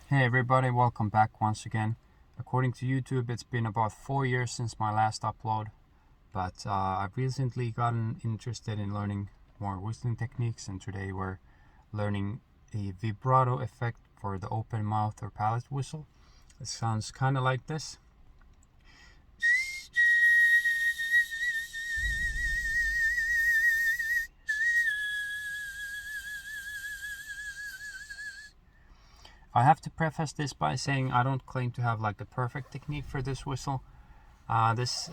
Hey everybody, welcome back once again. According to YouTube, it's been about 4 years since my last upload, but I've recently gotten interested in learning more whistling techniques, and today we're learning a vibrato effect for the open mouth or palate whistle. It sounds kind of like this. I have to preface this by saying I don't claim to have like the perfect technique for this whistle, this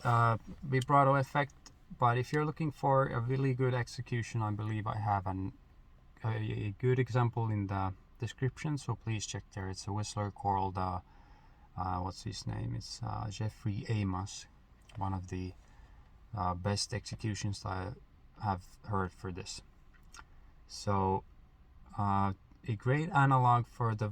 vibrato effect, but if you're looking for a really good execution, I believe I have a good example in the description, so please check there. It's a whistler called, what's his name? It's Jeffrey Amos, one of the best executions I have heard for this. So a great analog for the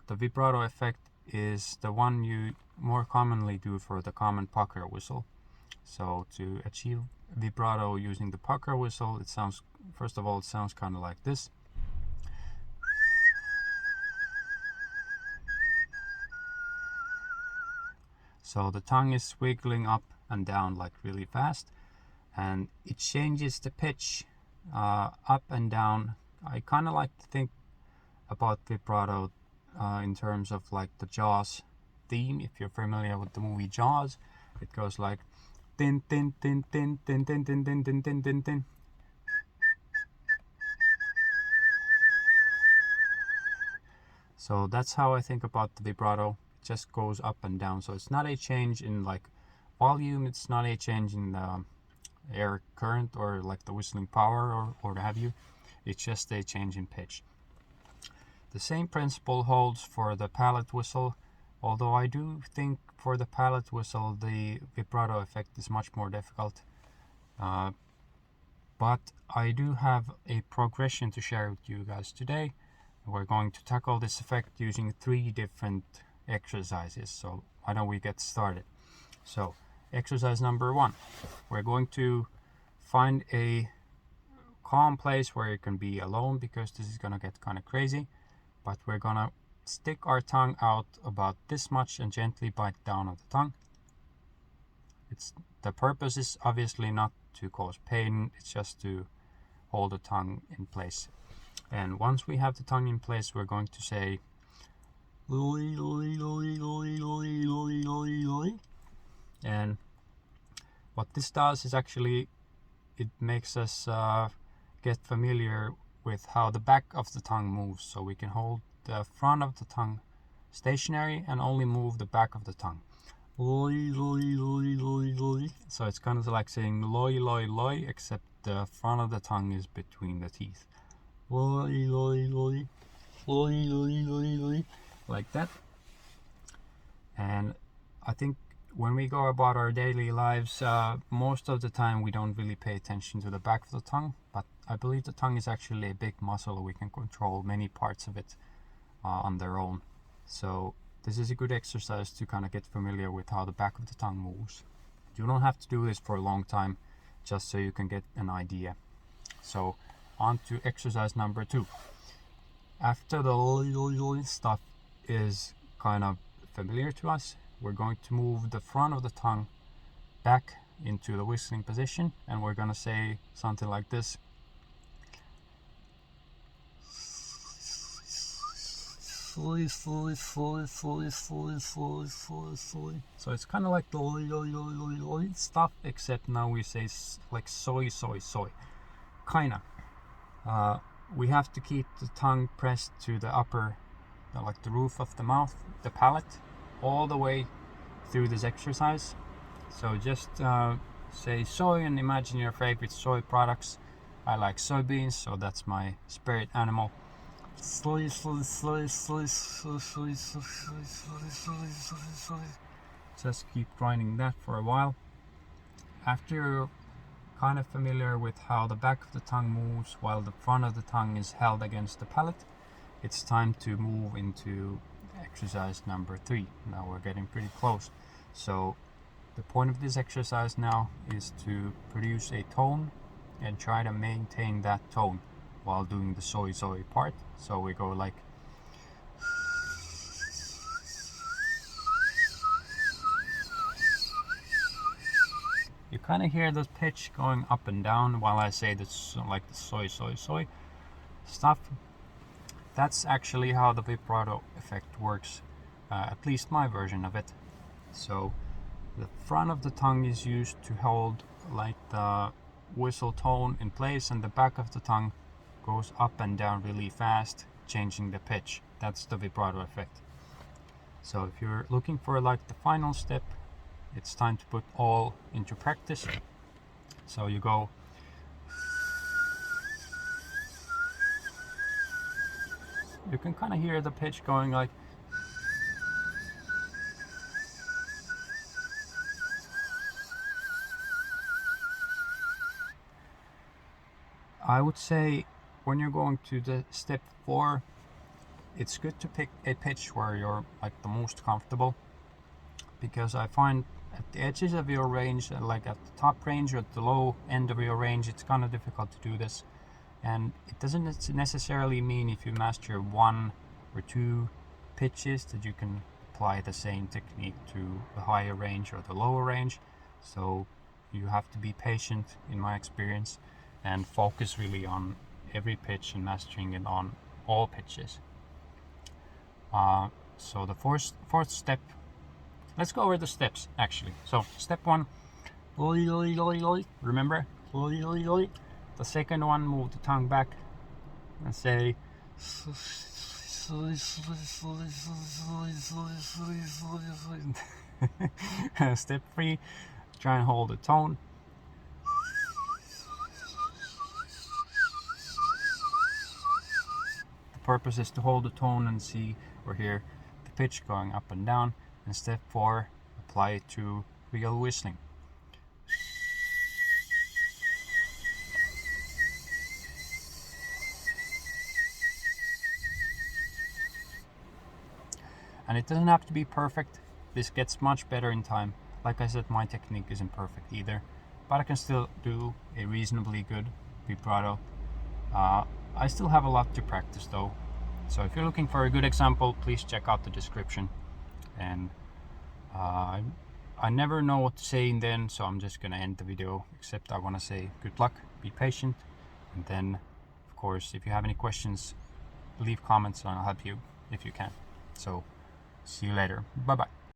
vibrato effect is the one you more commonly do for the common pucker whistle. So to achieve vibrato using the pucker whistle, it sounds, first of all, it sounds kind of like this. So the tongue is wiggling up and down like really fast, and it changes the pitch up and down. I kind of like to think about vibrato in terms of like the Jaws theme. If you're familiar with the movie Jaws, it goes like tin tin tin tin tin tin tin tin tin tin tin tin. So that's how I think about the vibrato. It just goes up and down. So it's not a change in like volume. It's not a change in the air current or like the whistling power or what have you. It's just a change in pitch. The same principle holds for the palate whistle, although I do think for the palate whistle the vibrato effect is much more difficult. But I do have a progression to share with you guys today. We're going to tackle this effect using 3 different exercises, so why don't we get started. So exercise number 1, we're going to find a calm place where you can be alone, because this is gonna get kind of crazy, but we're gonna stick our tongue out about this much and gently bite down on the tongue. The purpose is obviously not to cause pain, it's just to hold the tongue in place. And once we have the tongue in place, we're going to say and what this does is actually it makes us get familiar with how the back of the tongue moves, so we can hold the front of the tongue stationary and only move the back of the tongue. So it's kind of like saying loi loi loi, except the front of the tongue is between the teeth. Like that. And I think when we go about our daily lives, most of the time we don't really pay attention to the back of the tongue, but I believe the tongue is actually a big muscle. We can control many parts of it on their own. So this is a good exercise to kind of get familiar with how the back of the tongue moves. You don't have to do this for a long time, just so you can get an idea. So on to exercise number 2. After the stuff is kind of familiar to us, we're going to move the front of the tongue back into the whistling position, and we're going to say something like this. So it's kind of like the stuff, except now we say like soy soy soy. Kinda. We have to keep the tongue pressed to the upper, like the roof of the mouth, the palate, all the way through this exercise. So just say soy and imagine your favorite soy products. I like soybeans, so that's my spirit animal. Soy, soy, soy, soy, soy, soy, soy, soy, soy, soy, soy. Just keep grinding that for a while. After you're kind of familiar with how the back of the tongue moves while the front of the tongue is held against the palate, it's time to move into exercise number 3. Now we're getting pretty close. So the point of this exercise now is to produce a tone and try to maintain that tone while doing the soy soy part. So we go like kind of hear the pitch going up and down while I say this, like the soy stuff. That's actually how the vibrato effect works, at least my version of it. So the front of the tongue is used to hold like the whistle tone in place, and the back of the tongue goes up and down really fast, changing the pitch. That's the vibrato effect. So if you're looking for like the final step, it's time to put all into practice. So you go you can kind of hear the pitch going like I would say when you're going to the step 4, it's good to pick a pitch where you're like the most comfortable, because I find at the edges of your range, like at the top range or at the low end of your range, it's kind of difficult to do this. And it doesn't necessarily mean if you master 1 or 2 pitches that you can apply the same technique to the higher range or the lower range. So you have to be patient, in my experience, and focus really on every pitch and mastering it on all pitches. So the fourth step, let's go over the steps actually. So step 1, remember, the second one, move the tongue back and say step 3, try and hold the tone. The purpose is to hold the tone and see or hear the pitch going up and down. And step 4, apply it to real whistling. And it doesn't have to be perfect. This gets much better in time. Like I said, my technique isn't perfect either, but I can still do a reasonably good vibrato. I still have a lot to practice though. So if you're looking for a good example, please check out the description. And I never know what to say in the end, so I'm just gonna end the video, except I want to say good luck, be patient, and then of course if you have any questions, leave comments and I'll help you if you can. So see you later. Bye bye.